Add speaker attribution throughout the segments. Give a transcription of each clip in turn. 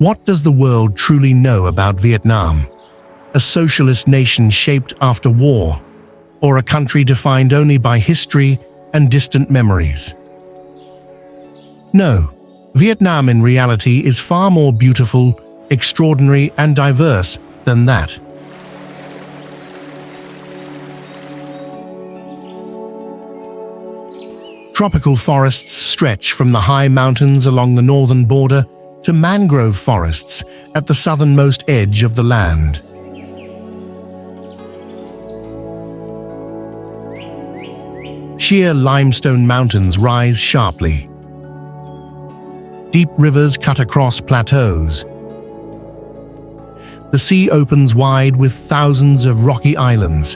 Speaker 1: What does the world truly know about Vietnam? A socialist nation shaped after war, or a country defined only by history and distant memories? No, Vietnam in reality is far more beautiful, extraordinary, and diverse than that. Tropical forests stretch from the high mountains along the northern border to mangrove forests at the southernmost edge of the land. Sheer limestone mountains rise sharply. Deep rivers cut across plateaus. The sea opens wide with thousands of rocky islands.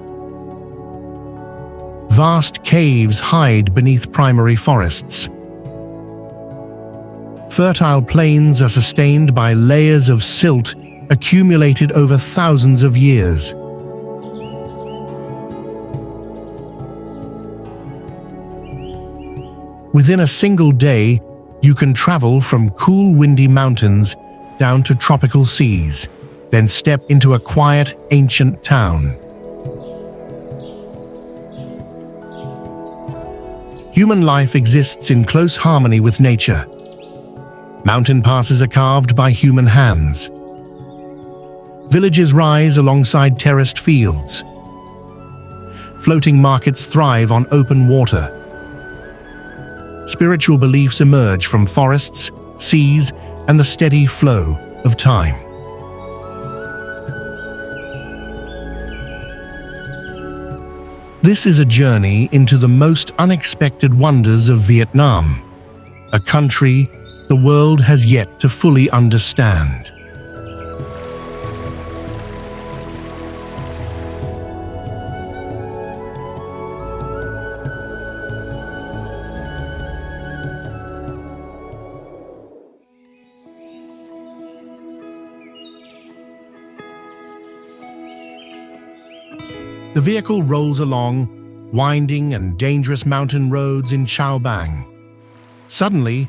Speaker 1: Vast caves hide beneath primary forests. Fertile plains are sustained by layers of silt accumulated over thousands of years. Within a single day, you can travel from cool, windy mountains down to tropical seas, then step into a quiet, ancient town. Human life exists in close harmony with nature. Mountain passes are carved by human hands. Villages rise alongside terraced fields. Floating markets thrive on open water. Spiritual beliefs emerge from forests, seas, and the steady flow of time. This is a journey into the most unexpected wonders of Vietnam, a country the world has yet to fully understand. The vehicle rolls along winding and dangerous mountain roads in Chao Bang. Suddenly,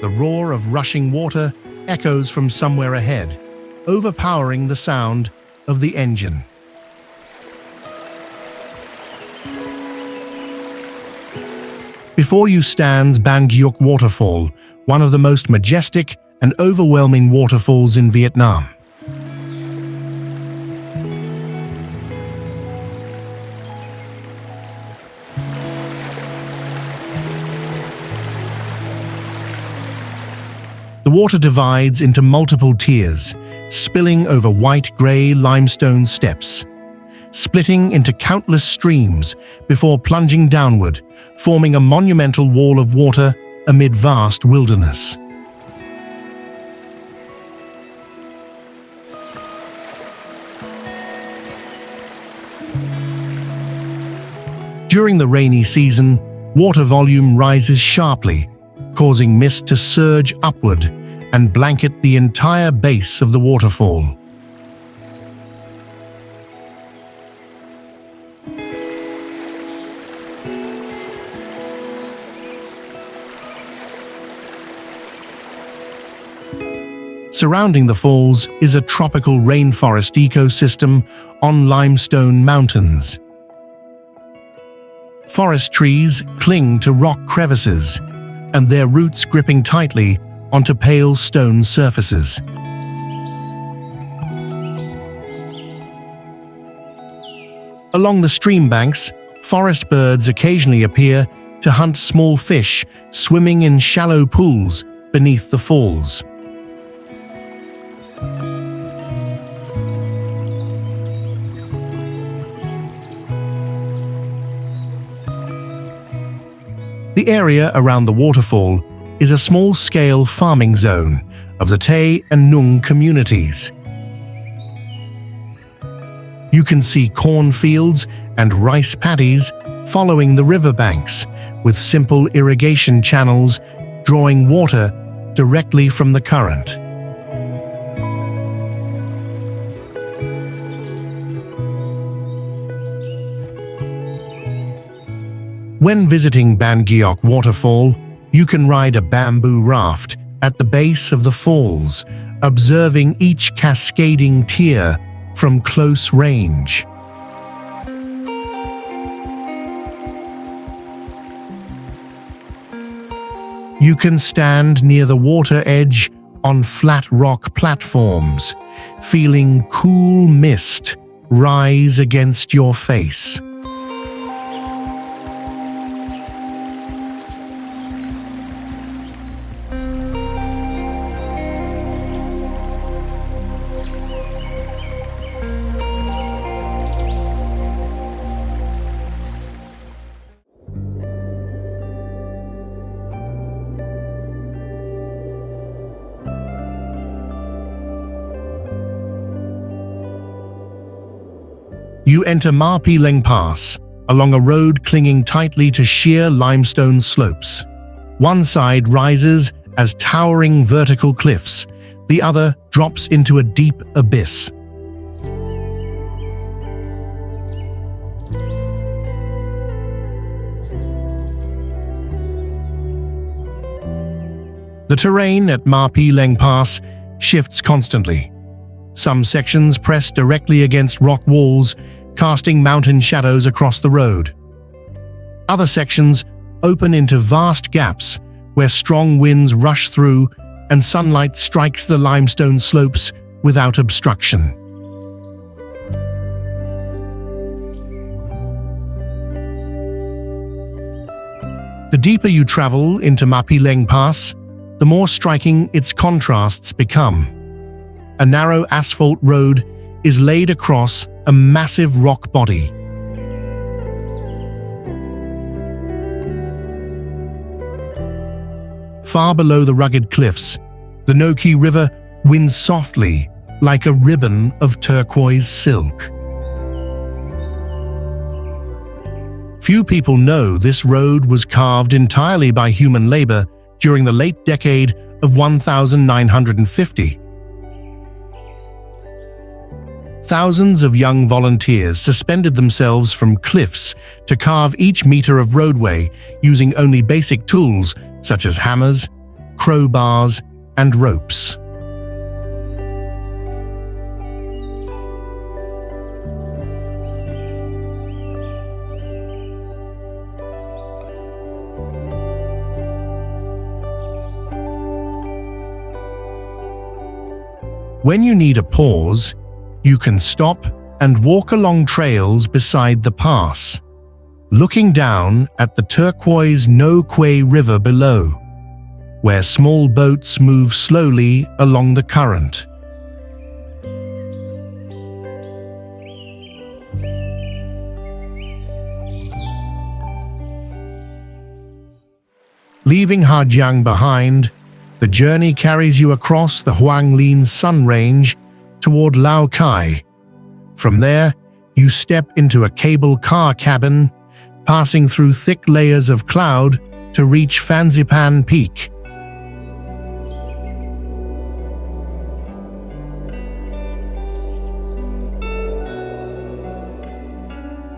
Speaker 1: the roar of rushing water echoes from somewhere ahead, overpowering the sound of the engine. Before you stands Ban Gioc waterfall, one of the most majestic and overwhelming waterfalls in Vietnam. The water divides into multiple tiers, spilling over white-grey limestone steps, splitting into countless streams before plunging downward, forming a monumental wall of water amid vast wilderness. During the rainy season, water volume rises sharply, causing mist to surge upward and blanket the entire base of the waterfall. Surrounding the falls is a tropical rainforest ecosystem on limestone mountains. Forest trees cling to rock crevices, and their roots gripping tightly onto pale stone surfaces. Along the stream banks, forest birds occasionally appear to hunt small fish swimming in shallow pools beneath the falls. The area around the waterfall is a small-scale farming zone of the Tay and Nung communities. You can see cornfields and rice paddies following the riverbanks, with simple irrigation channels drawing water directly from the current. When visiting Ban Gioc waterfall, you can ride a bamboo raft at the base of the falls, observing each cascading tier from close range. You can stand near the water edge on flat rock platforms, feeling cool mist rise against your face. You enter Pi Leng Pass along a road clinging tightly to sheer limestone slopes. One side rises as towering vertical cliffs, the other drops into a deep abyss. The terrain at Pi Leng Pass shifts constantly. Some sections press directly against rock walls, casting mountain shadows across the road. Other sections open into vast gaps where strong winds rush through and sunlight strikes the limestone slopes without obstruction. The deeper you travel into Pi Leng Pass, the more striking its contrasts become. A narrow asphalt road is laid across a massive rock body. Far below the rugged cliffs, the Noki River winds softly like a ribbon of turquoise silk. Few people know this road was carved entirely by human labor during the late decade of 1950. Thousands of young volunteers suspended themselves from cliffs to carve each meter of roadway using only basic tools such as hammers, crowbars, and ropes. When you need a pause, you can stop and walk along trails beside the pass, looking down at the turquoise No Quay River below, where small boats move slowly along the current. Leaving Hajiang behind, the journey carries you across the Huanglin Sun Range toward Lao Cai. From there, you step into a cable car cabin, passing through thick layers of cloud to reach Fansipan Peak.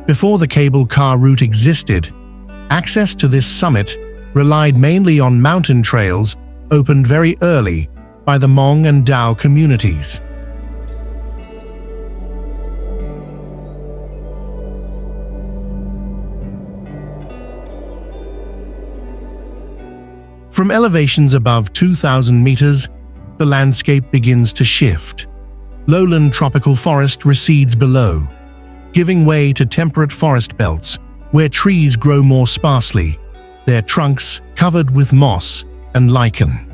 Speaker 1: Before the cable car route existed, access to this summit relied mainly on mountain trails opened very early by the Hmong and Dao communities. From elevations above 2,000 meters, the landscape begins to shift. Lowland tropical forest recedes below, giving way to temperate forest belts where trees grow more sparsely, their trunks covered with moss and lichen.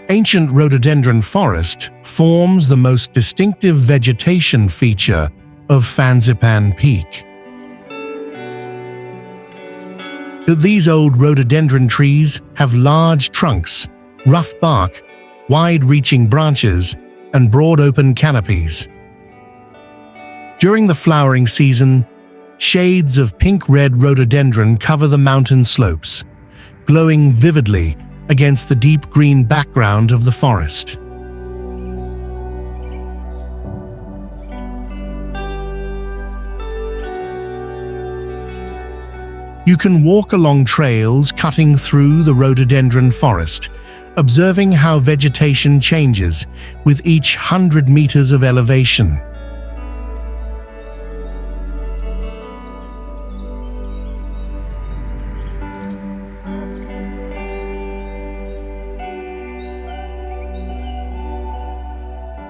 Speaker 1: Ancient rhododendron forest forms the most distinctive vegetation feature of Fansipan Peak. These old rhododendron trees have large trunks, rough bark, wide-reaching branches, and broad open canopies. During the flowering season, shades of pink-red rhododendron cover the mountain slopes, glowing vividly against the deep green background of the forest. You can walk along trails cutting through the rhododendron forest, observing how vegetation changes with each 100 meters of elevation.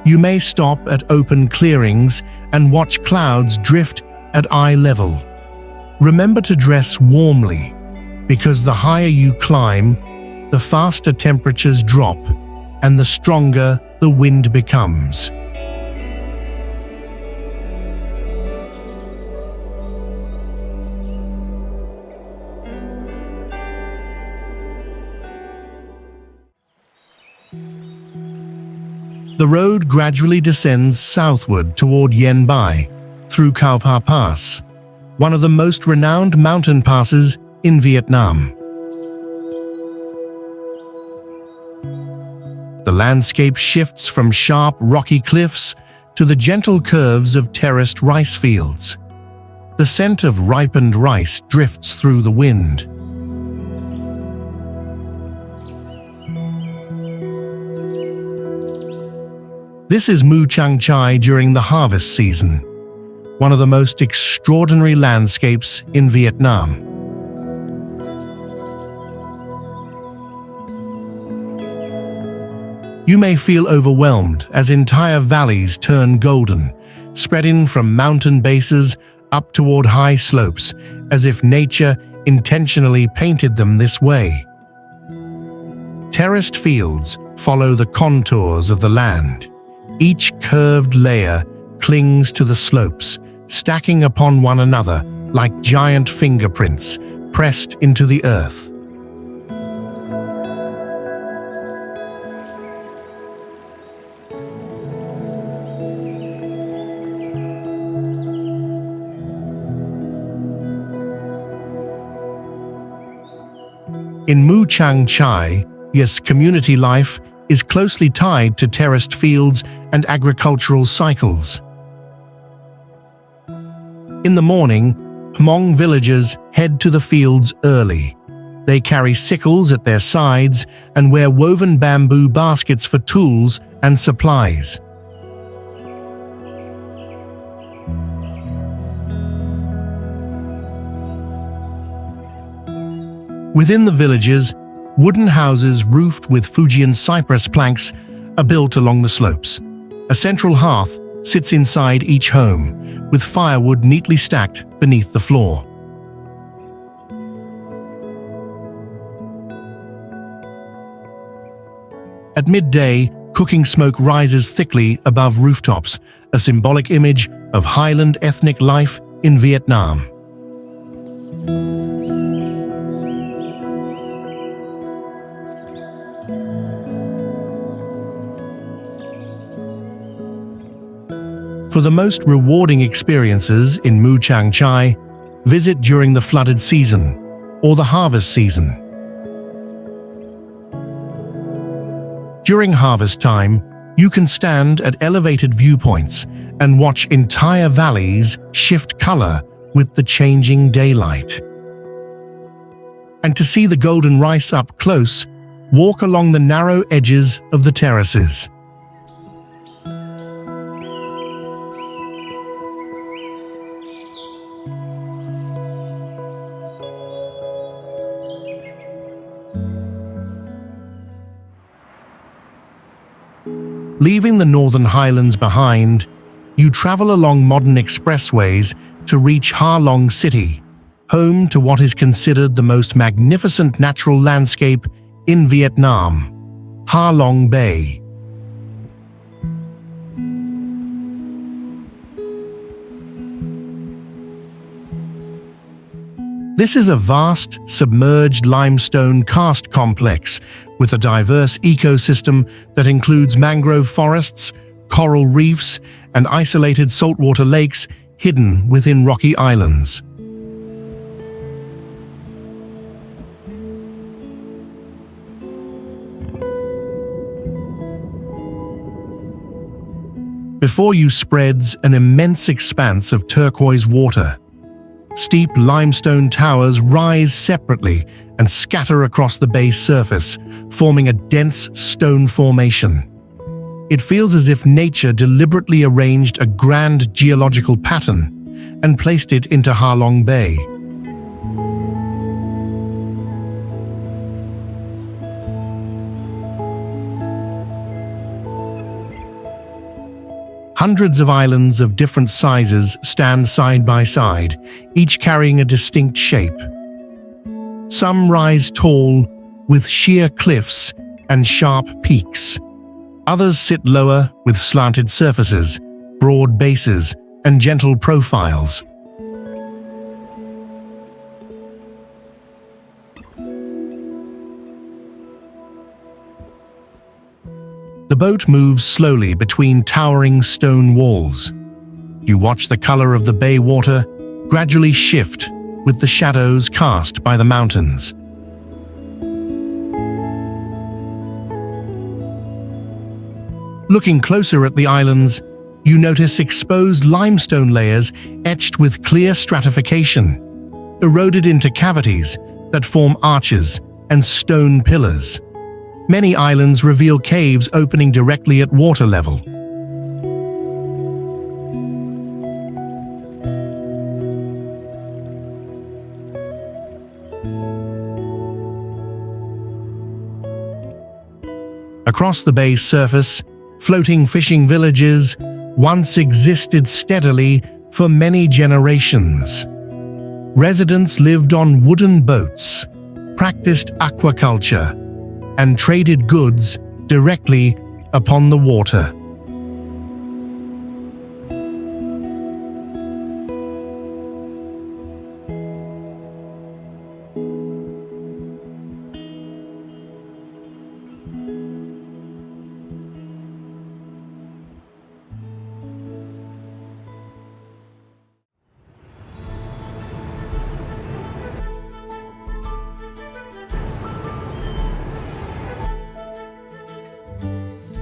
Speaker 1: You may stop at open clearings and watch clouds drift at eye level. Remember to dress warmly, because the higher you climb, the faster temperatures drop and the stronger the wind becomes. The road gradually descends southward toward Yen Bai through Cao Pha Pass, one of the most renowned mountain passes in Vietnam. The landscape shifts from sharp rocky cliffs to the gentle curves of terraced rice fields. The scent of ripened rice drifts through the wind. This is Cang Chai during the harvest season, one of the most extraordinary landscapes in Vietnam. You may feel overwhelmed as entire valleys turn golden, spreading from mountain bases up toward high slopes, as if nature intentionally painted them this way. Terraced fields follow the contours of the land. Each curved layer clings to the slopes, stacking upon one another like giant fingerprints pressed into the earth. In Cang Chai, yes, community life is closely tied to terraced fields and agricultural cycles. In the morning, Hmong villagers head to the fields early. They carry sickles at their sides and wear woven bamboo baskets for tools and supplies. Within the villages, wooden houses roofed with Fujian cypress planks are built along the slopes. A central hearth sits inside each home, with firewood neatly stacked beneath the floor. At midday, cooking smoke rises thickly above rooftops, a symbolic image of highland ethnic life in Vietnam. For the most rewarding experiences in Cang Chai, visit during the flooded season or the harvest season. During harvest time, you can stand at elevated viewpoints and watch entire valleys shift color with the changing daylight. And to see the golden rice up close, walk along the narrow edges of the terraces. Leaving the northern highlands behind, you travel along modern expressways to reach Ha Long City, home to what is considered the most magnificent natural landscape in Vietnam, Ha Long Bay. This is a vast, submerged limestone karst complex with a diverse ecosystem that includes mangrove forests, coral reefs, and isolated saltwater lakes hidden within rocky islands. Before you spreads an immense expanse of turquoise water. Steep limestone towers rise separately and scatter across the bay's surface, forming a dense stone formation. It feels as if nature deliberately arranged a grand geological pattern and placed it into Ha Long Bay. Hundreds of islands of different sizes stand side by side, each carrying a distinct shape. Some rise tall, with sheer cliffs and sharp peaks. Others sit lower, with slanted surfaces, broad bases, and gentle profiles. The boat moves slowly between towering stone walls. You watch the color of the bay water gradually shift with the shadows cast by the mountains. Looking closer at the islands, you notice exposed limestone layers etched with clear stratification, eroded into cavities that form arches and stone pillars. Many islands reveal caves opening directly at water level. Across the bay's surface, floating fishing villages once existed steadily for many generations. Residents lived on wooden boats, practiced aquaculture, and traded goods directly upon the water.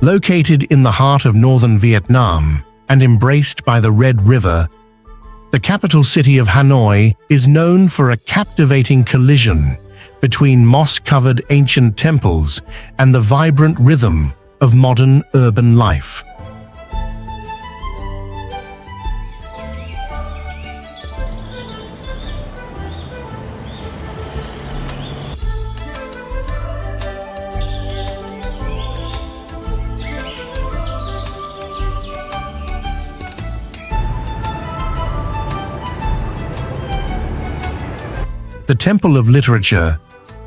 Speaker 1: Located in the heart of northern Vietnam and embraced by the Red River, the capital city of Hanoi is known for a captivating collision between moss-covered ancient temples and the vibrant rhythm of modern urban life. The Temple of Literature,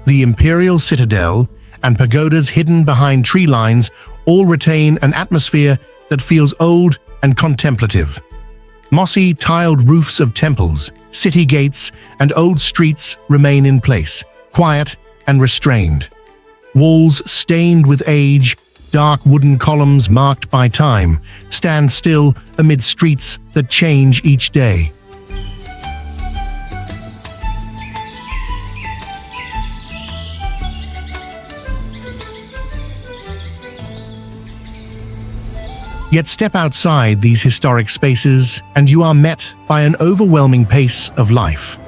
Speaker 1: the Imperial Citadel, and pagodas hidden behind tree lines all retain an atmosphere that feels old and contemplative. Mossy, tiled roofs of temples, city gates, and old streets remain in place, quiet and restrained. Walls stained with age, dark wooden columns marked by time, stand still amid streets that change each day. Yet step outside these historic spaces and you are met by an overwhelming pace of life.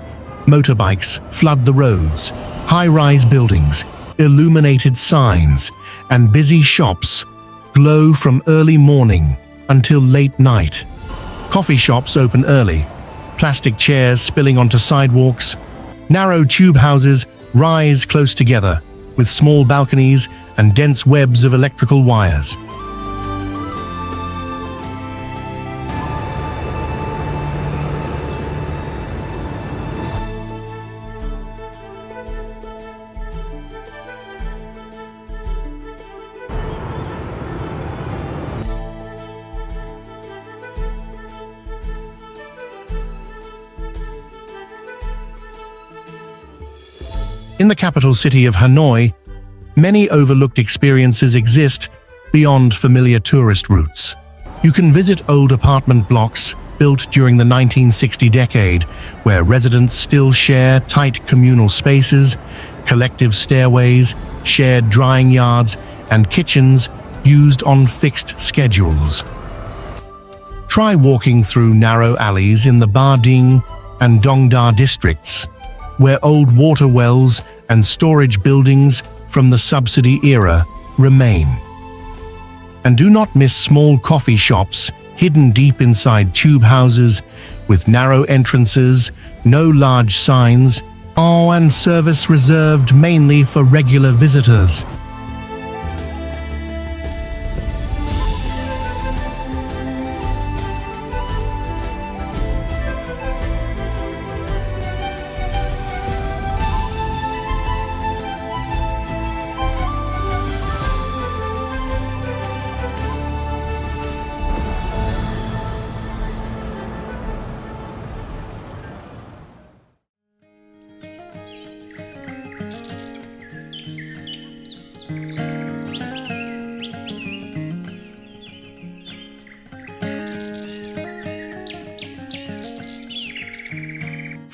Speaker 1: Motorbikes flood the roads, high-rise buildings, illuminated signs, and busy shops glow from early morning until late night. Coffee shops open early, plastic chairs spilling onto sidewalks. Narrow tube houses rise close together, with small balconies and dense webs of electrical wires. In the capital city of Hanoi, many overlooked experiences exist beyond familiar tourist routes. You can visit old apartment blocks built during the 1960 decade, where residents still share tight communal spaces, collective stairways, shared drying yards, and kitchens used on fixed schedules. Try walking through narrow alleys in the Ba Ding, and Dongda districts, where old water wells and storage buildings from the subsidy era remain. And do not miss small coffee shops hidden deep inside tube houses with narrow entrances, no large signs, and service reserved mainly for regular visitors.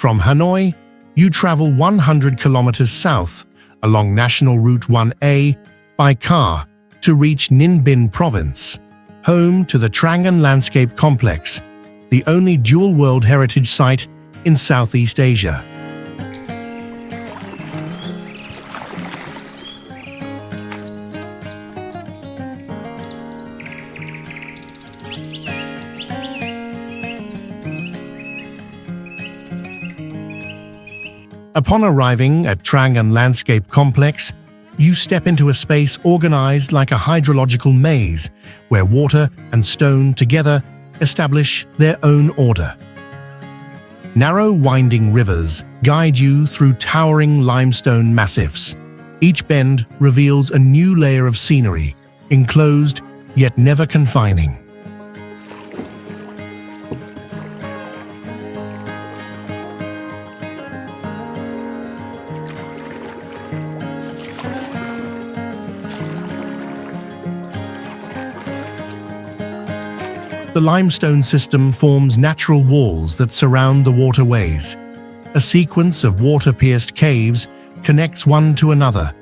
Speaker 1: From Hanoi, you travel 100 kilometers south along National Route 1A by car to reach Ninh Bình Province, home to the Trang An Landscape Complex, the only dual World Heritage Site in Southeast Asia. Upon arriving at Trang An Landscape Complex, you step into a space organized like a hydrological maze, where water and stone together establish their own order. Narrow winding rivers guide you through towering limestone massifs. Each bend reveals a new layer of scenery, enclosed yet never confining. The limestone system forms natural walls that surround the waterways. A sequence of water-pierced caves connects one to another,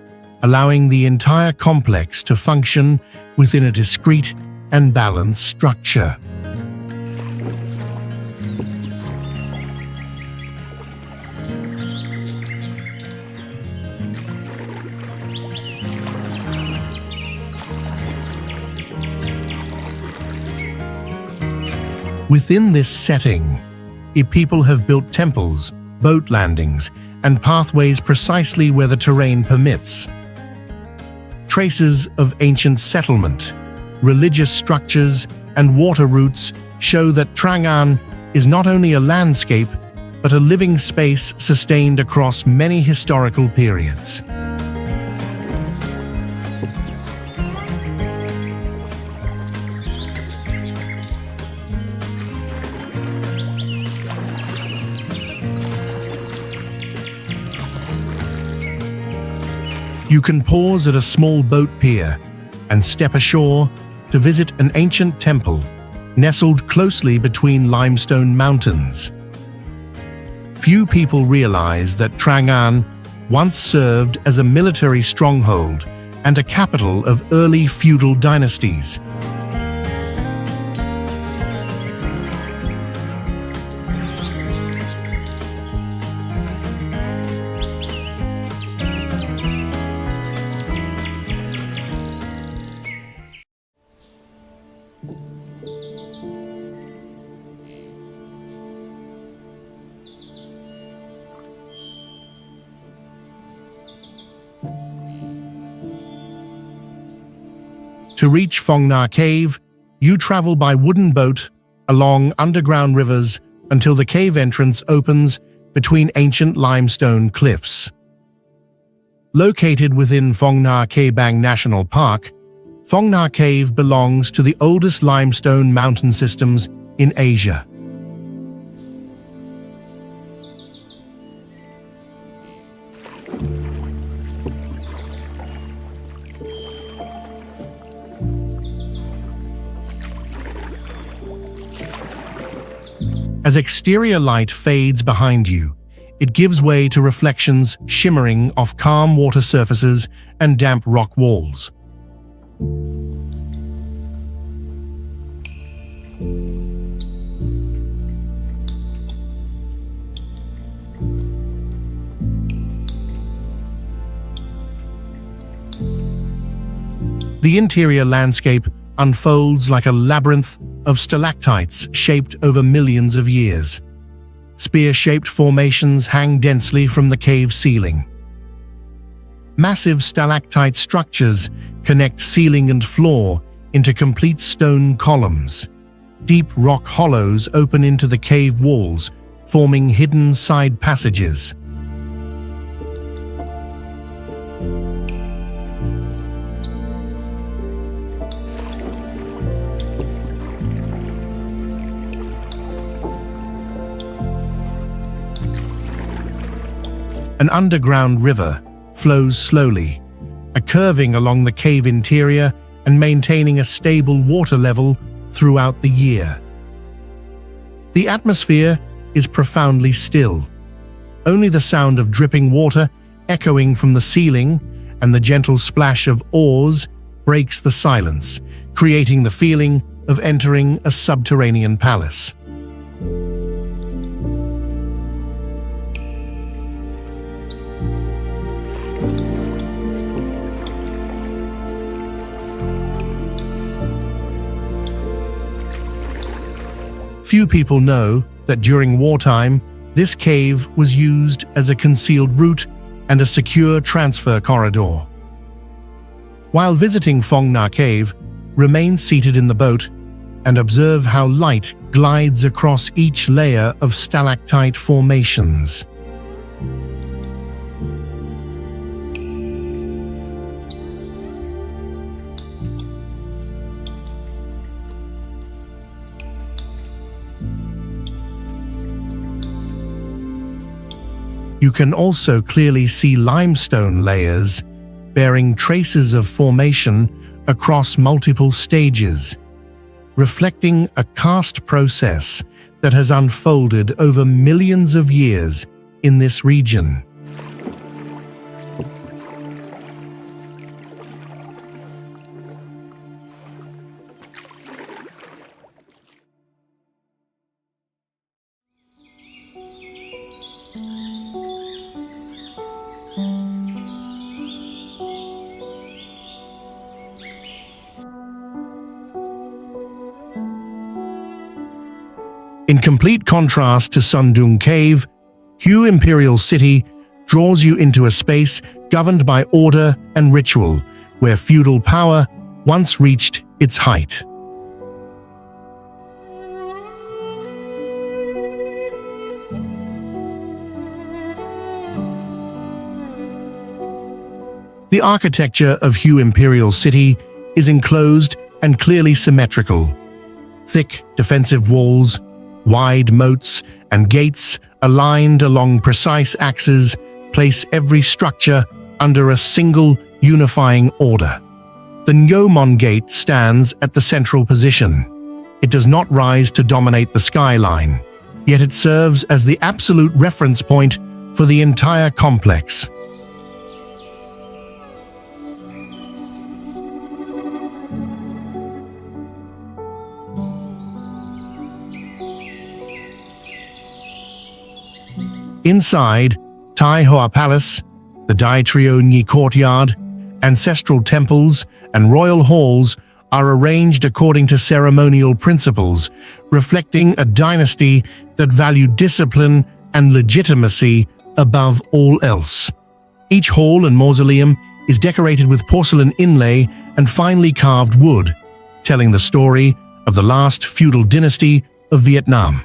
Speaker 1: allowing the entire complex to function within a discrete and balanced structure. Within this setting, people have built temples, boat landings, and pathways precisely where the terrain permits. Traces of ancient settlement, religious structures, and water routes show that Trang An is not only a landscape, but a living space sustained across many historical periods. You can pause at a small boat pier and step ashore to visit an ancient temple nestled closely between limestone mountains. Few people realize that Trang An once served as a military stronghold and a capital of early feudal dynasties. To reach Phong Nha Cave, you travel by wooden boat along underground rivers until the cave entrance opens between ancient limestone cliffs. Located within Phong Nha Cave National Park, Phong Nha Cave belongs to the oldest limestone mountain systems in Asia. As exterior light fades behind you, it gives way to reflections shimmering off calm water surfaces and damp rock walls. The interior landscape unfolds like a labyrinth of stalactites shaped over millions of years. Spear-shaped formations hang densely from the cave ceiling. Massive stalactite structures connect ceiling and floor into complete stone columns. Deep rock hollows open into the cave walls, forming hidden side passages. An underground river flows slowly, curving along the cave interior and maintaining a stable water level throughout the year. The atmosphere is profoundly still. Only the sound of dripping water echoing from the ceiling and the gentle splash of oars breaks the silence, creating the feeling of entering a subterranean palace. Few people know that during wartime, this cave was used as a concealed route and a secure transfer corridor. While visiting Phong Nha Cave, remain seated in the boat and observe how light glides across each layer of stalactite formations. You can also clearly see limestone layers bearing traces of formation across multiple stages, reflecting a karst process that has unfolded over millions of years in this region. In complete contrast to Sundung Cave, Hue Imperial City draws you into a space governed by order and ritual, where feudal power once reached its height. The architecture of Hue Imperial City is enclosed and clearly symmetrical. Thick, defensive walls, wide moats, and gates aligned along precise axes place every structure under a single unifying order. The Nyommon Gate stands at the central position. It does not rise to dominate the skyline, yet it serves as the absolute reference point for the entire complex. Inside, Tai Hoa Palace, the Dai Trio Nyi Courtyard, ancestral temples, and royal halls are arranged according to ceremonial principles, reflecting a dynasty that valued discipline and legitimacy above all else. Each hall and mausoleum is decorated with porcelain inlay and finely carved wood, telling the story of the last feudal dynasty of Vietnam.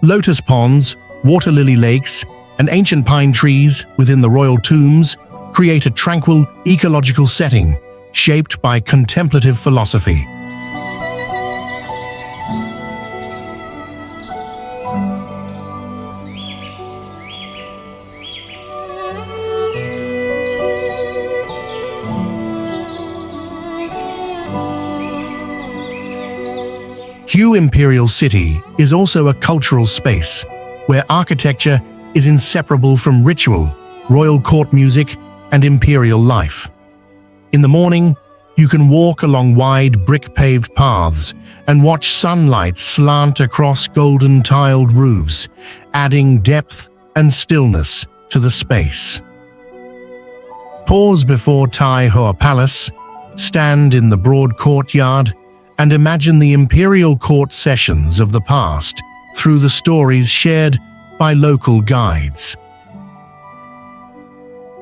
Speaker 1: Lotus ponds, water lily lakes, and ancient pine trees within the royal tombs create a tranquil ecological setting shaped by contemplative philosophy. Hue Imperial City is also a cultural space where architecture is inseparable from ritual, royal court music, and imperial life. In the morning, you can walk along wide brick-paved paths and watch sunlight slant across golden-tiled roofs, adding depth and stillness to the space. Pause before Tai Hoa Palace, stand in the broad courtyard and imagine the imperial court sessions of the past through the stories shared by local guides.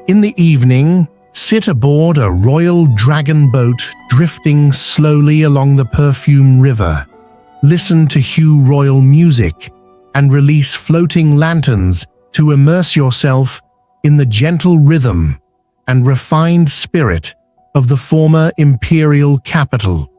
Speaker 1: In the evening, sit aboard a royal dragon boat drifting slowly along the perfume river. Listen to Hue royal music and release floating lanterns to immerse yourself in the gentle rhythm and refined spirit of the former imperial capital.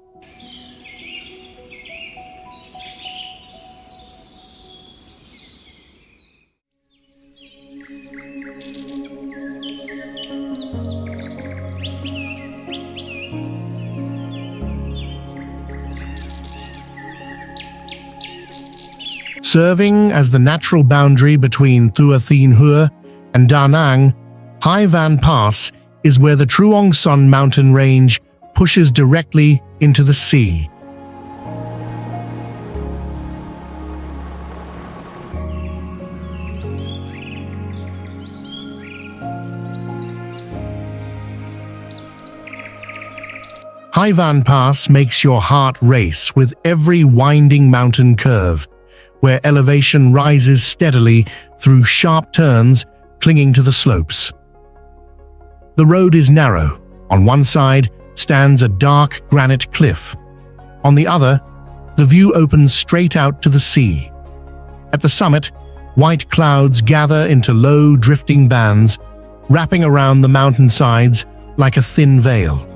Speaker 1: Serving as the natural boundary between Tua Thien Hue and Da Nang, Hai Van Pass is where the Truong Son mountain range pushes directly into the sea. Hai Van Pass makes your heart race with every winding mountain curve, where elevation rises steadily through sharp turns clinging to the slopes. The road is narrow. On one side stands a dark granite cliff. On the other, the view opens straight out to the sea. At the summit, white clouds gather into low drifting bands, wrapping around the mountainsides like a thin veil.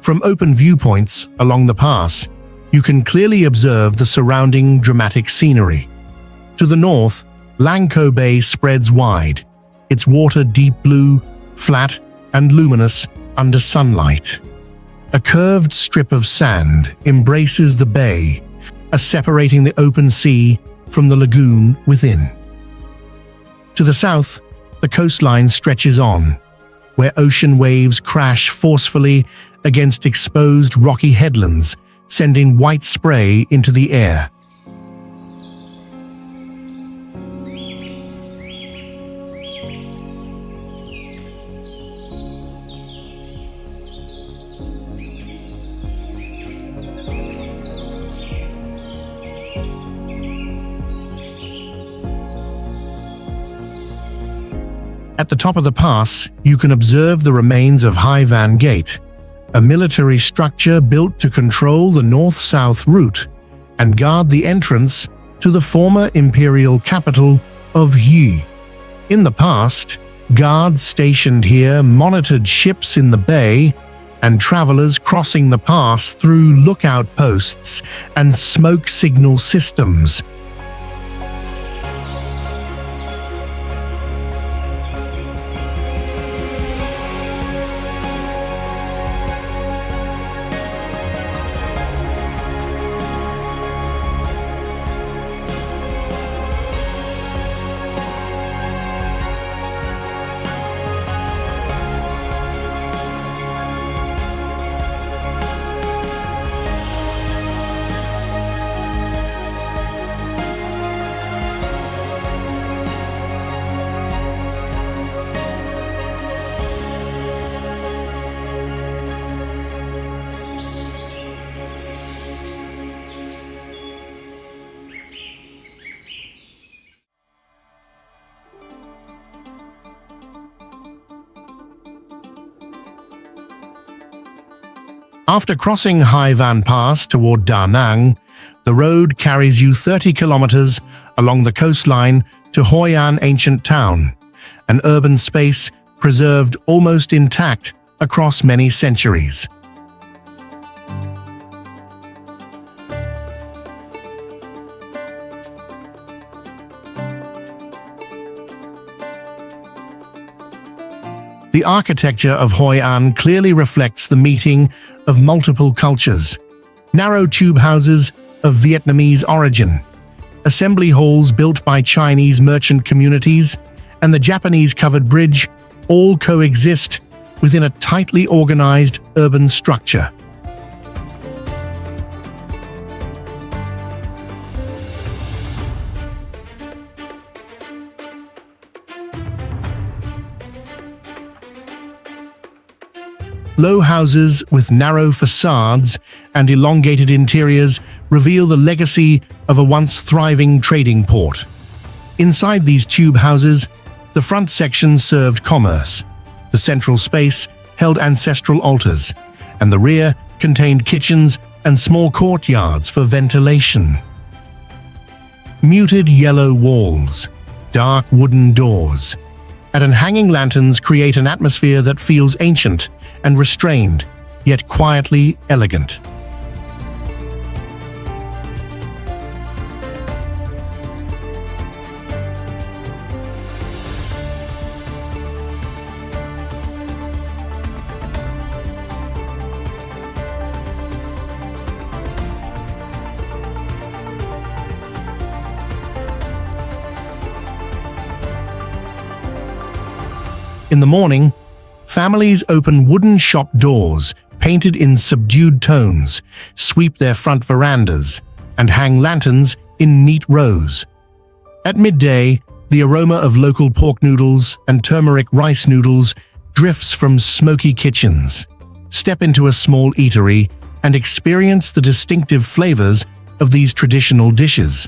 Speaker 1: From open viewpoints along the pass, you can clearly observe the surrounding dramatic scenery. To the north, Lang Ko Bay spreads wide, its water deep blue, flat, and luminous under sunlight. A curved strip of sand embraces the bay, separating the open sea from the lagoon within. To the south, the coastline stretches on, where ocean waves crash forcefully against exposed rocky headlands, sending white spray into the air. At the top of the pass, you can observe the remains of Hai Van Gate, a military structure built to control the north-south route and guard the entrance to the former imperial capital of Hue. In the past, guards stationed here monitored ships in the bay and travelers crossing the pass through lookout posts and smoke signal systems. After crossing Hai Van Pass toward Da Nang, the road carries you 30 kilometers along the coastline to Hoi An ancient town, an urban space preserved almost intact across many centuries. The architecture of Hoi An clearly reflects the meeting of multiple cultures. Narrow tube houses of Vietnamese origin, assembly halls built by Chinese merchant communities, and the Japanese-covered bridge all coexist within a tightly organized urban structure. Low houses with narrow facades and elongated interiors reveal the legacy of a once thriving trading port. Inside these tube houses, the front section served commerce, the central space held ancestral altars, and the rear contained kitchens and small courtyards for ventilation. Muted yellow walls, dark wooden doors, and hanging lanterns create an atmosphere that feels ancient and restrained, yet quietly elegant. In the morning, families open wooden shop doors painted in subdued tones, sweep their front verandas, and hang lanterns in neat rows. At midday, the aroma of local pork noodles and turmeric rice noodles drifts from smoky kitchens. Step into a small eatery and experience the distinctive flavors of these traditional dishes.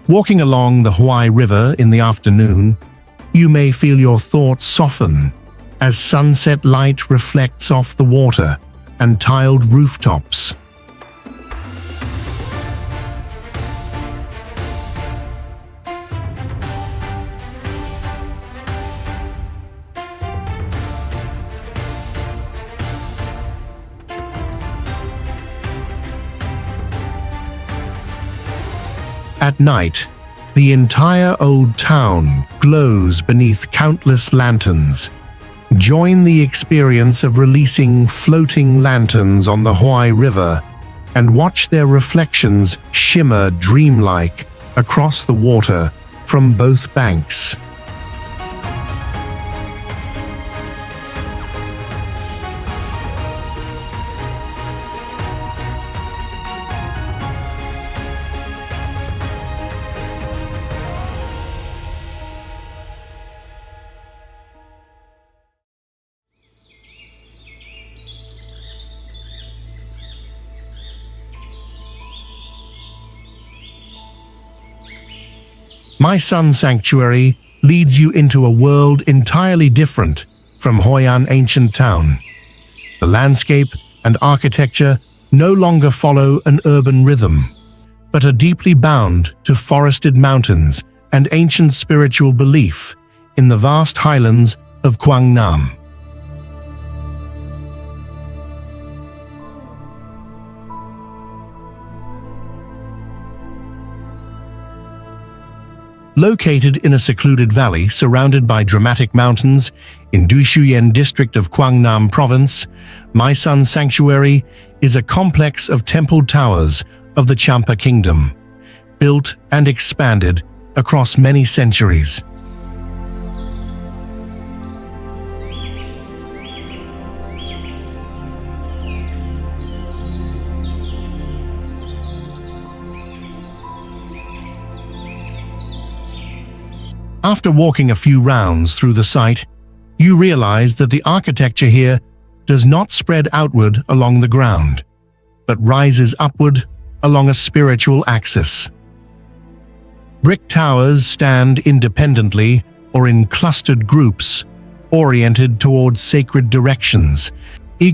Speaker 1: Walking along the Hawaii River in the afternoon, you may feel your thoughts soften as sunset light reflects off the water and tiled rooftops. At night, the entire old town glows beneath countless lanterns. Join the experience of releasing floating lanterns on the Hawaii River and watch their reflections shimmer dreamlike across the water from both banks. My Sun Sanctuary leads you into a world entirely different from Hoi An ancient town. The landscape and architecture no longer follow an urban rhythm, but are deeply bound to forested mountains and ancient spiritual belief in the vast highlands of Quang Nam. Located in a secluded valley surrounded by dramatic mountains in Duishuyen district of Quang Nam province, My Sun Sanctuary is a complex of temple towers of the Champa kingdom, built and expanded across many centuries. After walking a few rounds through the site, you realize that the architecture here does not spread outward along the ground, but rises upward along a spiritual axis. Brick towers stand independently or in clustered groups, oriented towards sacred directions,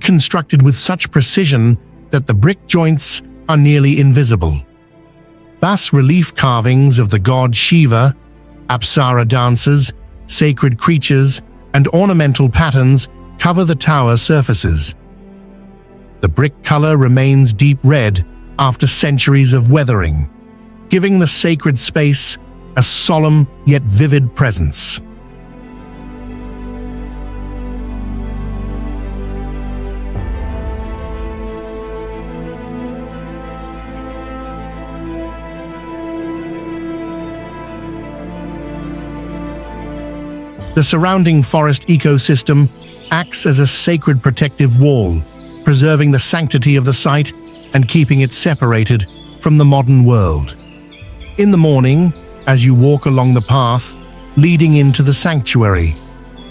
Speaker 1: constructed with such precision that the brick joints are nearly invisible. Bas-relief carvings of the god Shiva, Apsara dancers, sacred creatures, and ornamental patterns cover the tower surfaces. The brick color remains deep red after centuries of weathering, giving the sacred space a solemn yet vivid presence. The surrounding forest ecosystem acts as a sacred protective wall, preserving the sanctity of the site and keeping it separated from the modern world. In the morning, as you walk along the path leading into the sanctuary,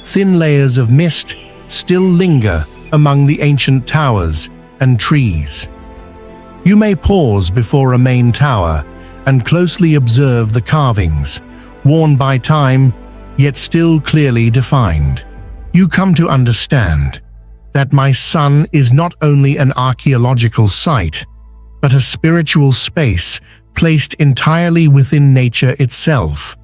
Speaker 1: thin layers of mist still linger among the ancient towers and trees. You may pause before a main tower and closely observe the carvings, worn by time, yet still clearly defined. You come to understand that my son is not only an archaeological site, but a spiritual space placed entirely within nature itself.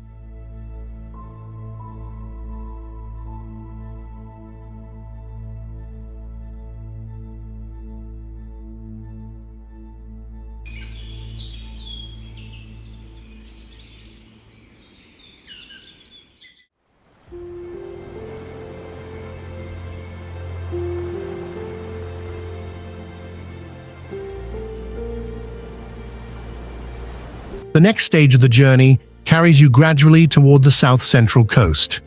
Speaker 1: The next stage of the journey carries you gradually toward the south-central coast.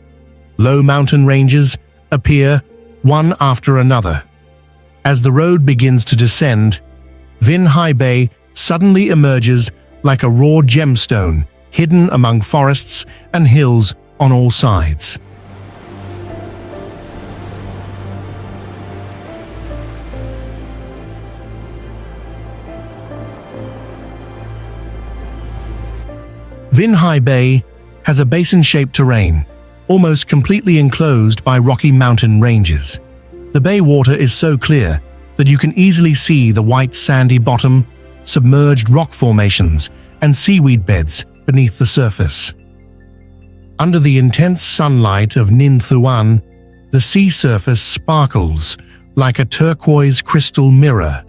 Speaker 1: Low mountain ranges appear one after another. As the road begins to descend, Vinh Hy Bay suddenly emerges like a raw gemstone hidden among forests and hills on all sides. Vinh Hy Bay has a basin-shaped terrain, almost completely enclosed by rocky mountain ranges. The bay water is so clear that you can easily see the white sandy bottom, submerged rock formations, and seaweed beds beneath the surface. Under the intense sunlight of Ninh Thuan, the sea surface sparkles like a turquoise crystal mirror,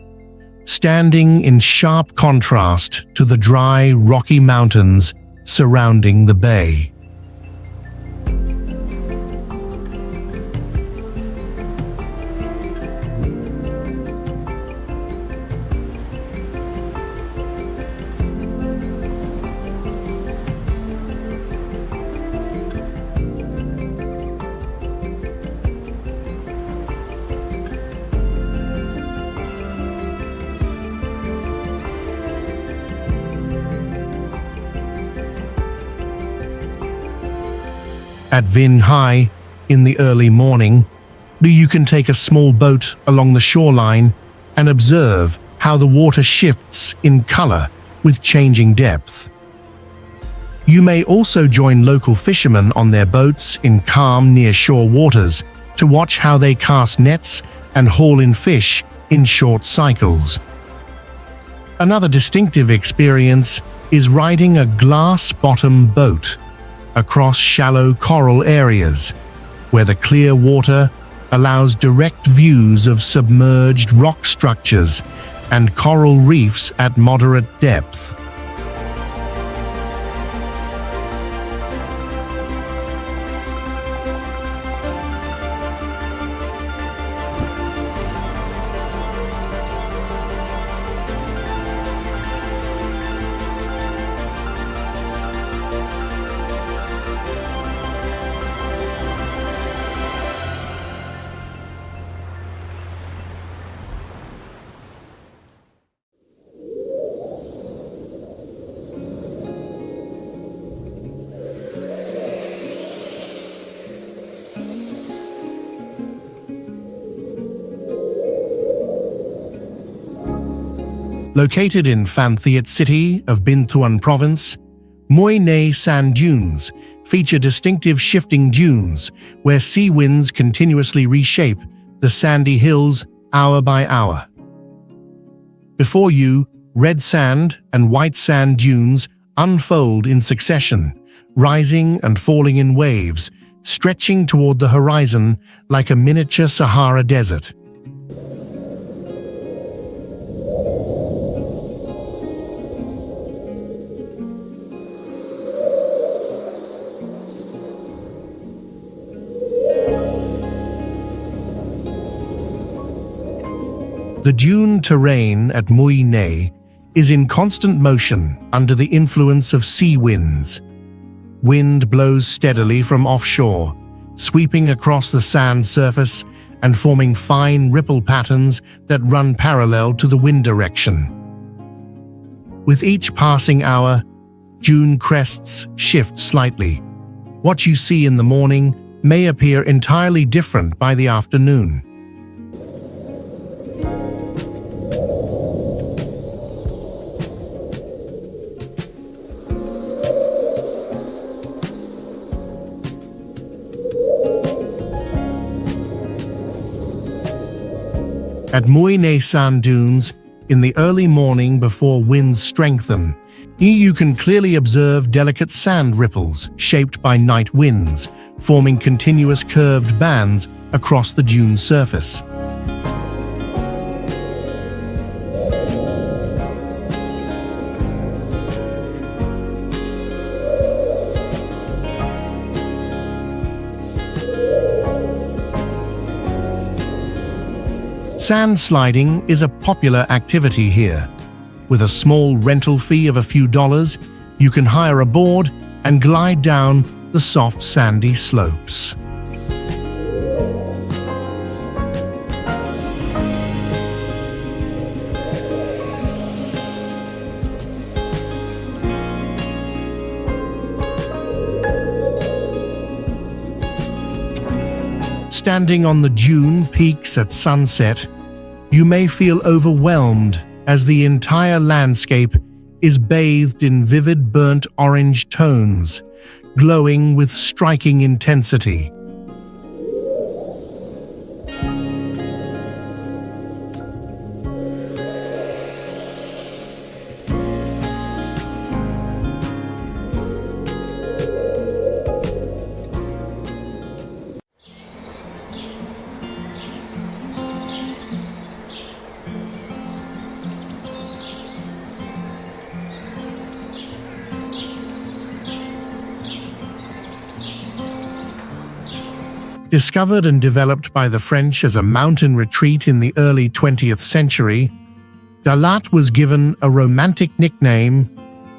Speaker 1: standing in sharp contrast to the dry, rocky mountains surrounding the bay. At Vinh Hy, in the early morning, you can take a small boat along the shoreline and observe how the water shifts in color with changing depth. You may also join local fishermen on their boats in calm near-shore waters to watch how they cast nets and haul in fish in short cycles. Another distinctive experience is riding a glass-bottom boat across shallow coral areas, where the clear water allows direct views of submerged rock structures and coral reefs at moderate depth. Located in Phan Thiet city of Binh Thuan province, Mui Ne sand dunes feature distinctive shifting dunes where sea winds continuously reshape the sandy hills hour by hour. Before you, red sand and white sand dunes unfold in succession, rising and falling in waves, stretching toward the horizon like a miniature Sahara desert. The dune terrain at Mui Ne is in constant motion under the influence of sea winds. Wind blows steadily from offshore, sweeping across the sand surface and forming fine ripple patterns that run parallel to the wind direction. With each passing hour, dune crests shift slightly. What you see in the morning may appear entirely different by the afternoon. At Mui Ne sand dunes, in the early morning before winds strengthen, you can clearly observe delicate sand ripples shaped by night winds, forming continuous curved bands across the dune surface. Sand sliding is a popular activity here. With a small rental fee of a few dollars, you can hire a board and glide down the soft sandy slopes. Standing on the dune peaks at sunset, you may feel overwhelmed as the entire landscape is bathed in vivid burnt orange tones, glowing with striking intensity. Discovered and developed by the French as a mountain retreat in the early 20th century, Dalat was given a romantic nickname,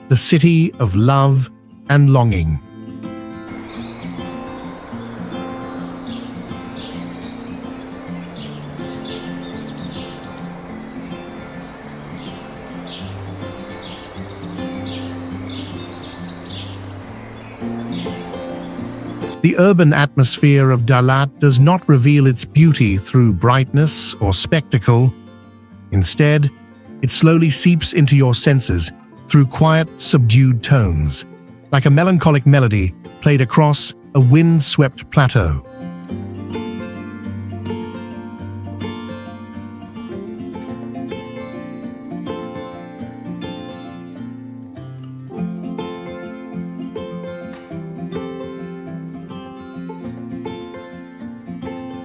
Speaker 1: the City of Love and Longing. The urban atmosphere of Dalat does not reveal its beauty through brightness or spectacle. Instead, it slowly seeps into your senses through quiet, subdued tones, like a melancholic melody played across a wind-swept plateau.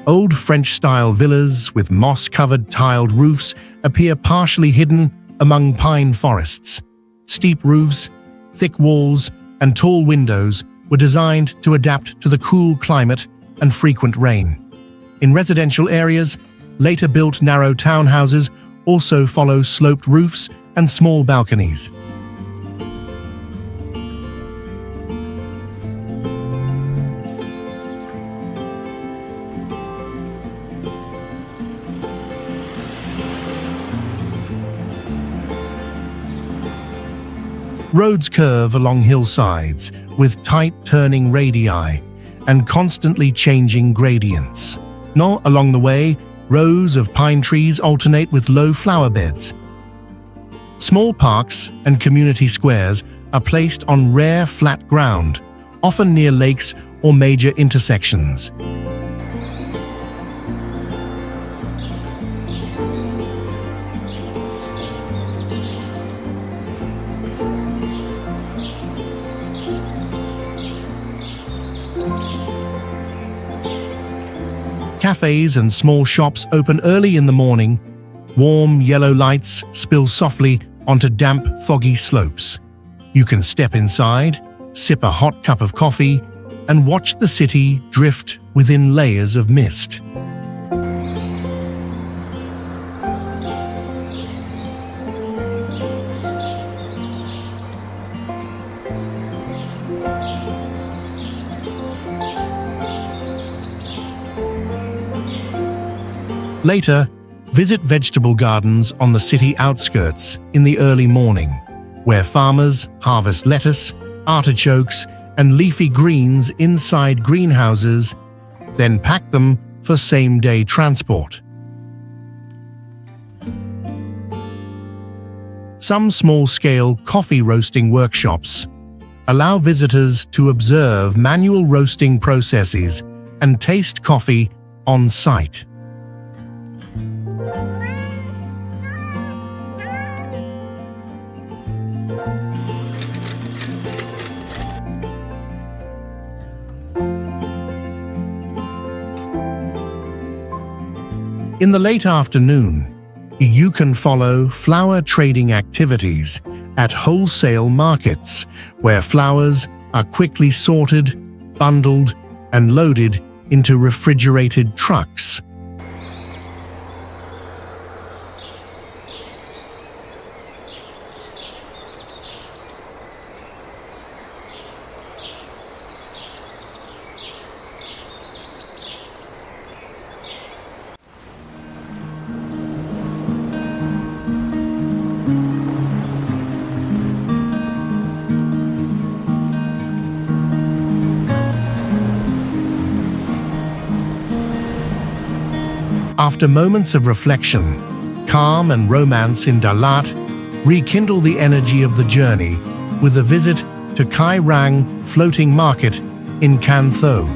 Speaker 1: Old French-style villas with moss-covered tiled roofs appear partially hidden among pine forests. Steep roofs, thick walls, and tall windows were designed to adapt to the cool climate and frequent rain. In residential areas, later built narrow townhouses also follow sloped roofs and small balconies. Roads curve along hillsides with tight turning radii and constantly changing gradients. Along the way, rows of pine trees alternate with low flower beds. Small parks and community squares are placed on rare flat ground, often near lakes or major intersections. Cafes and small shops open early in the morning. Warm yellow lights spill softly onto damp, foggy slopes. You can step inside, sip a hot cup of coffee, and watch the city drift within layers of mist. Later, visit vegetable gardens on the city outskirts in the early morning, where farmers harvest lettuce, artichokes, and leafy greens inside greenhouses, then pack them for same-day transport. Some small-scale coffee roasting workshops allow visitors to observe manual roasting processes and taste coffee on site. In the late afternoon, you can follow flower trading activities at wholesale markets, where flowers are quickly sorted, bundled, and loaded into refrigerated trucks. After moments of reflection, calm and romance in Dalat, rekindle the energy of the journey with a visit to Cai Rang floating market in Can Tho.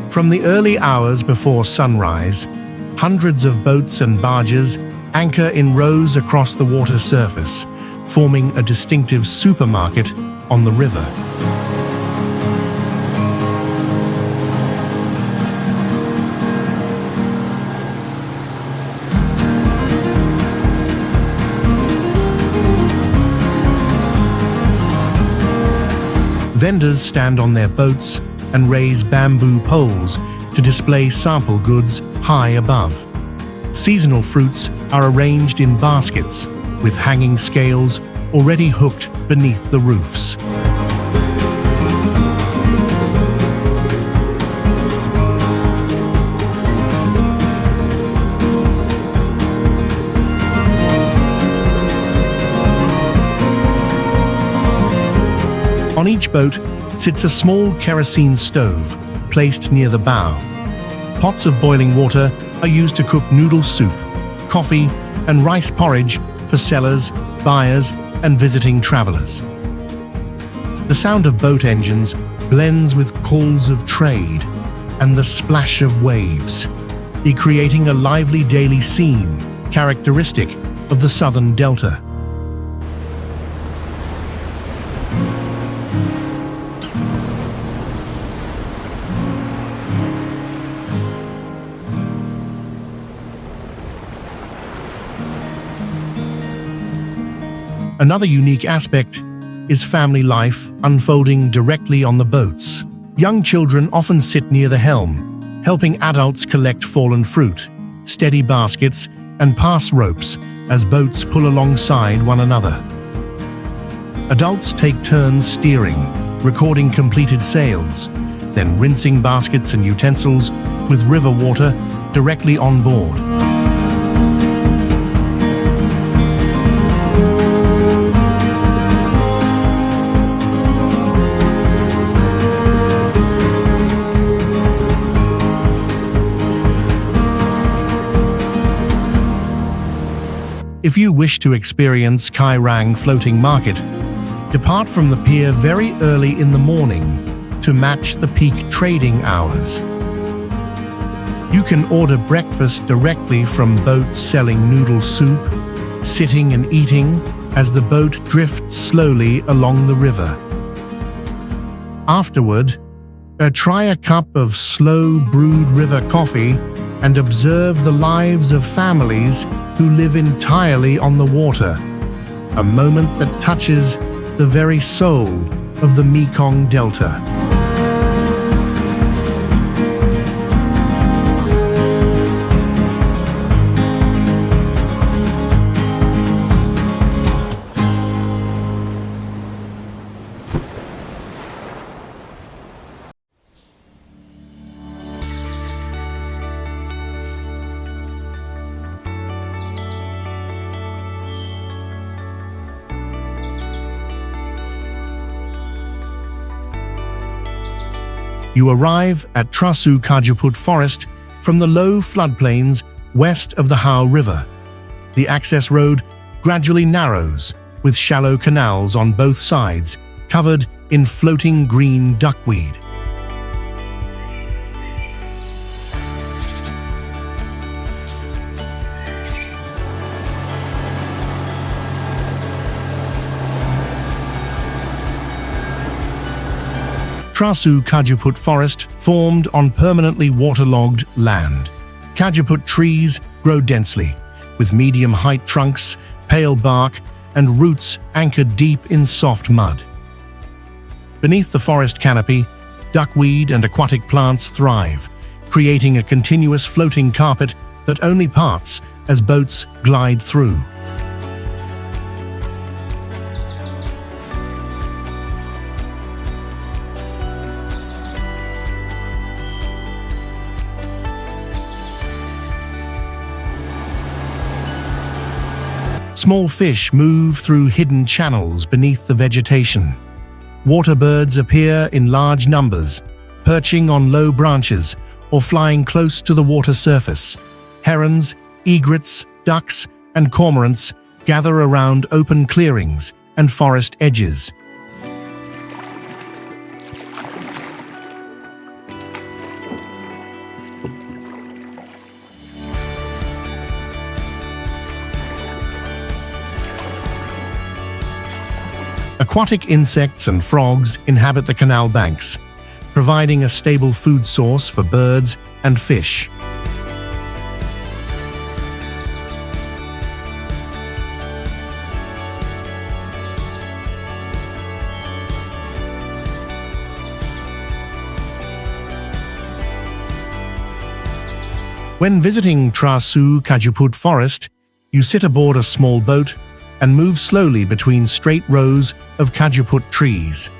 Speaker 1: From the early hours before sunrise, hundreds of boats and barges anchor in rows across the water surface, forming a distinctive supermarket on the river. Vendors stand on their boats and raise bamboo poles to display sample goods high above. Seasonal fruits are arranged in baskets, with hanging scales already hooked beneath the roofs. On each boat sits a small kerosene stove placed near the bow. Pots of boiling water are used to cook noodle soup, coffee, and rice porridge for sellers, buyers, and visiting travelers. The sound of boat engines blends with calls of trade and the splash of waves, creating a lively daily scene characteristic of the southern delta. Another unique aspect is family life unfolding directly on the boats. Young children often sit near the helm, helping adults collect fallen fruit, steady baskets, and pass ropes as boats pull alongside one another. Adults take turns steering, recording completed sails, then rinsing baskets and utensils with river water directly on board. If you wish to experience Cai Rang floating market, depart from the pier very early in the morning to match the peak trading hours. You can order breakfast directly from boats selling noodle soup, sitting and eating as the boat drifts slowly along the river. Afterward, try a cup of slow brewed river coffee and observe the lives of families who live entirely on the water, a moment that touches the very soul of the Mekong Delta. You arrive at Su Cajuput forest from the low floodplains west of the Hau River. The access road gradually narrows, with shallow canals on both sides, covered in floating green duckweed. Su Cajuput forest formed on permanently waterlogged land. Cajuput trees grow densely, with medium-height trunks, pale bark, and roots anchored deep in soft mud. Beneath the forest canopy, duckweed and aquatic plants thrive, creating a continuous floating carpet that only parts as boats glide through. Small fish move through hidden channels beneath the vegetation. Water birds appear in large numbers, perching on low branches or flying close to the water surface. Herons, egrets, ducks, and cormorants gather around open clearings and forest edges. Aquatic insects and frogs inhabit the canal banks, providing a stable food source for birds and fish. When visiting Su Cajuput forest, you sit aboard a small boat and move slowly between straight rows of Cajuput trees.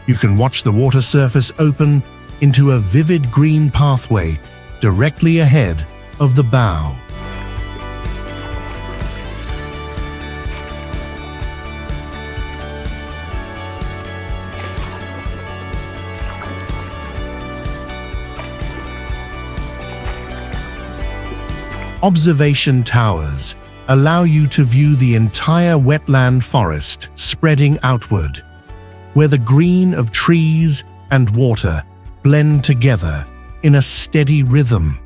Speaker 1: You can watch the water surface open into a vivid green pathway directly ahead of the bow. Observation towers allow you to view the entire wetland forest spreading outward, where the green of trees and water blend together in a steady rhythm.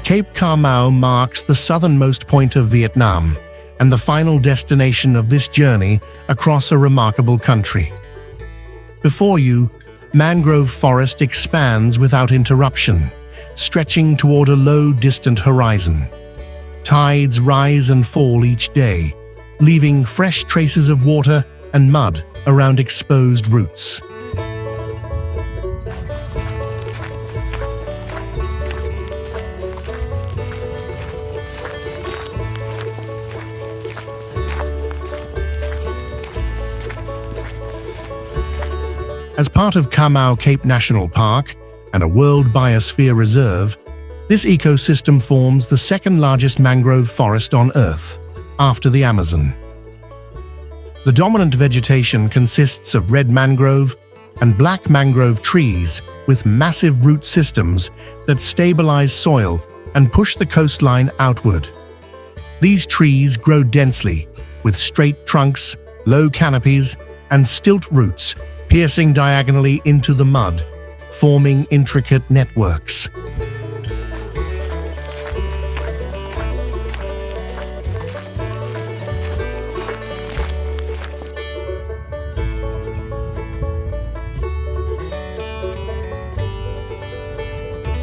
Speaker 1: Cape Ca Mau marks the southernmost point of Vietnam and the final destination of this journey across a remarkable country. Before you, mangrove forest expands without interruption, stretching toward a low, distant horizon. Tides rise and fall each day, leaving fresh traces of water and mud around exposed roots. As part of Ca Mau Cape National Park and a World Biosphere Reserve, this ecosystem forms the second largest mangrove forest on Earth, after the Amazon. The dominant vegetation consists of red mangrove and black mangrove trees with massive root systems that stabilize soil and push the coastline outward. These trees grow densely, with straight trunks, low canopies, and stilt roots piercing diagonally into the mud, forming intricate networks.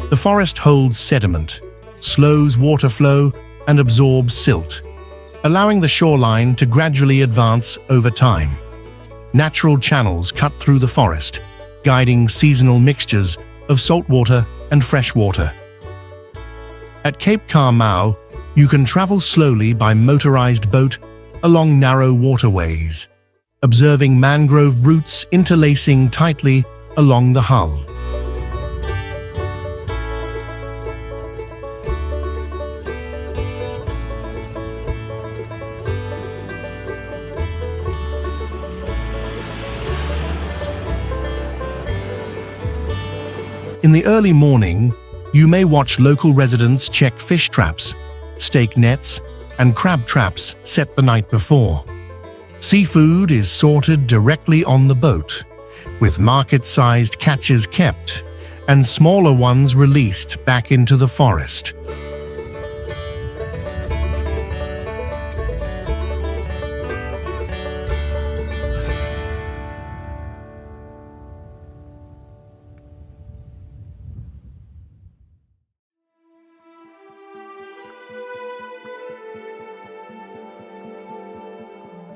Speaker 1: The forest holds sediment, slows water flow, and absorbs silt, allowing the shoreline to gradually advance over time. Natural channels cut through the forest, guiding seasonal mixtures of saltwater and and fresh water. At Cape Ca Mau, you can travel slowly by motorized boat along narrow waterways, observing mangrove roots interlacing tightly along the hull. In the early morning, you may watch local residents check fish traps, stake nets, and crab traps set the night before. Seafood is sorted directly on the boat, with market-sized catches kept and smaller ones released back into the forest.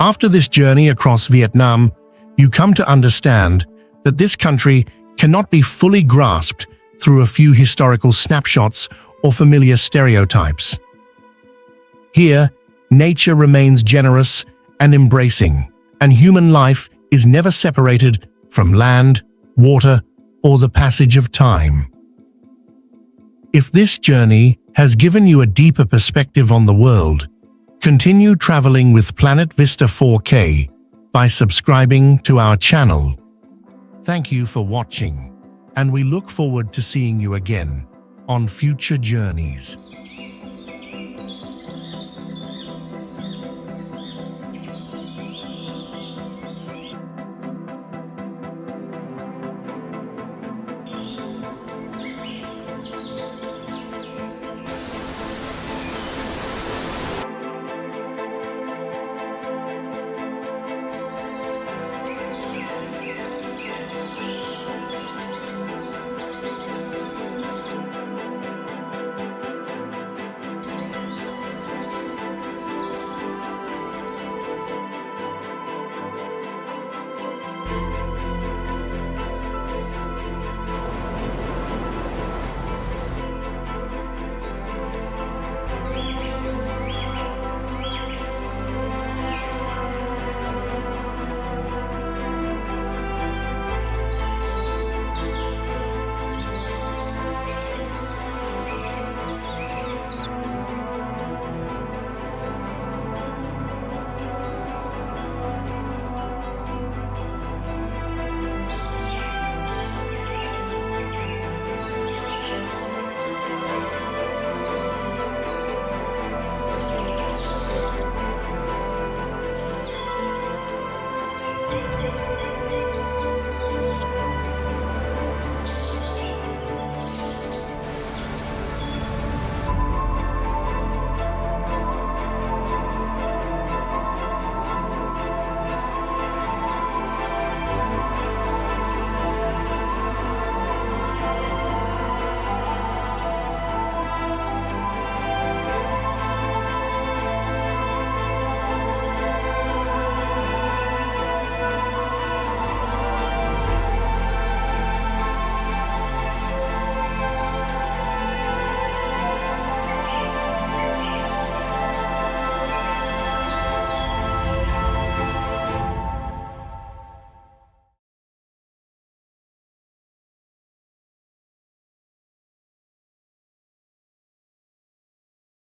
Speaker 1: After this journey across Vietnam, you come to understand that this country cannot be fully grasped through a few historical snapshots or familiar stereotypes. Here, nature remains generous and embracing, and human life is never separated from land, water, or the passage of time. If this journey has given you a deeper perspective on the world, continue traveling with Planet Vista 4K by subscribing to our channel. Thank you for watching, and we look forward to seeing you again on future journeys.